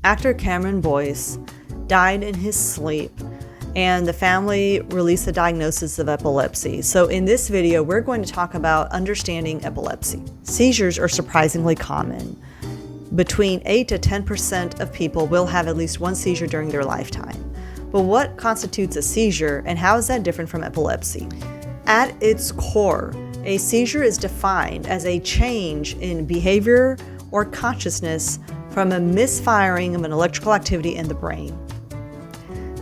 Actor Cameron Boyce died in his sleep, and the family released the diagnosis of epilepsy. So in this video, we're going to talk about understanding epilepsy. Seizures are surprisingly common. Between 8 to 10% of people will have at least one seizure during their lifetime. But what constitutes a seizure, and how is that different from epilepsy? At its core, a seizure is defined as a change in behavior or consciousness from a misfiring of an electrical activity in the brain.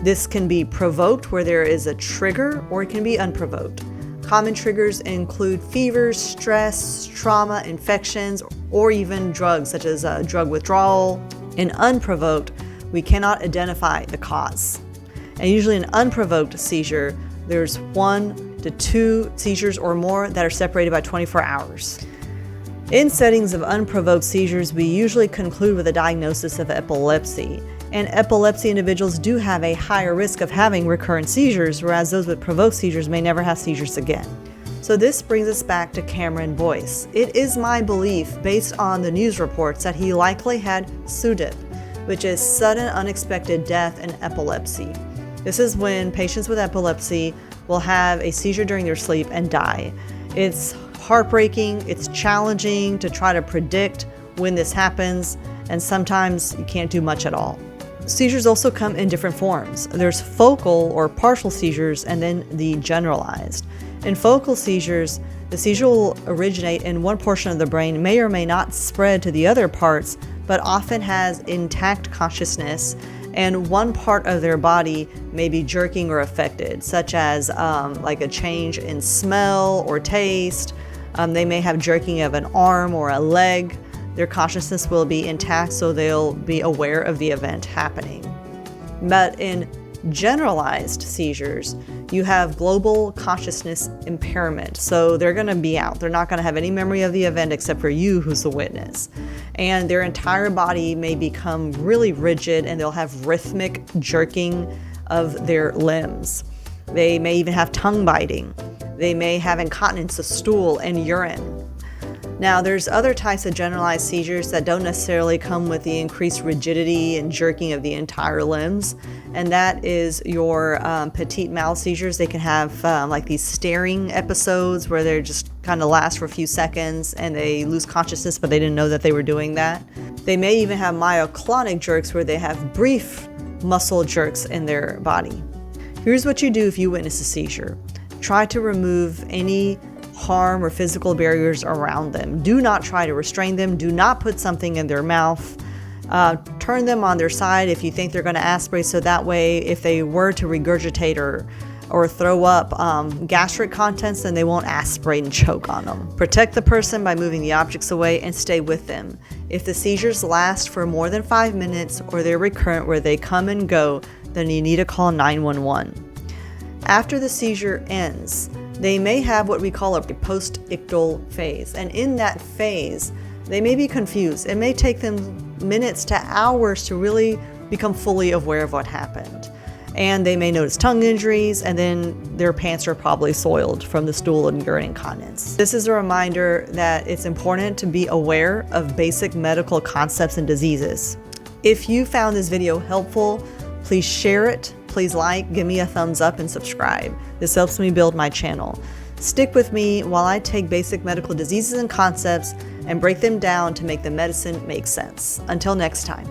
This can be provoked, where there is a trigger, or it can be unprovoked. Common triggers include fevers, stress, trauma, infections, or even drugs such as drug withdrawal. In unprovoked, we cannot identify the cause. And usually in unprovoked seizure, there's 1 to 2 seizures or more that are separated by 24 hours. In settings of unprovoked seizures, we usually conclude with a diagnosis of epilepsy. And epilepsy individuals do have a higher risk of having recurrent seizures, whereas those with provoked seizures may never have seizures again. So this brings us back to Cameron Boyce. It is my belief, based on the news reports, that he likely had SUDEP, which is sudden unexpected death in epilepsy. This is when patients with epilepsy will have a seizure during their sleep and die. It's heartbreaking, it's challenging to try to predict when this happens, and sometimes you can't do much at all. Seizures also come in different forms. There's focal or partial seizures, and then the generalized. In focal seizures, the seizure will originate in one portion of the brain, may or may not spread to the other parts, but often has intact consciousness, and one part of their body may be jerking or affected, such as like a change in smell or taste. They may have jerking of an arm or a leg. Their consciousness will be intact, so they'll be aware of the event happening. But in generalized seizures, you have global consciousness impairment. So they're going to be out. They're not going to have any memory of the event except for you, who's the witness. And their entire body may become really rigid, and they'll have rhythmic jerking of their limbs. They may even have tongue biting. They may have incontinence of stool and urine. Now, there's other types of generalized seizures that don't necessarily come with the increased rigidity and jerking of the entire limbs, and that is your petit mal seizures. They can have like these staring episodes where they're just kind of last for a few seconds and they lose consciousness, but they didn't know that they were doing that. They may even have myoclonic jerks, where they have brief muscle jerks in their body. Here's what you do if you witness a seizure. Try to remove any harm or physical barriers around them. Do not try to restrain them. Do not put something in their mouth. Turn them on their side if you think they're going to aspirate, so that way if they were to regurgitate or throw up gastric contents, then they won't aspirate and choke on them. Protect the person by moving the objects away and stay with them. If the seizures last for more than 5 minutes or they're recurrent where they come and go, then you need to call 911. After the seizure ends, they may have what we call a post-ictal phase. And in that phase, they may be confused. It may take them minutes to hours to really become fully aware of what happened. And they may notice tongue injuries, and then their pants are probably soiled from the stool and urine incontinence. This is a reminder that it's important to be aware of basic medical concepts and diseases. If you found this video helpful, please share it. Please like, give me a thumbs up, and subscribe. This helps me build my channel. Stick with me while I take basic medical diseases and concepts and break them down to make the medicine make sense. Until next time.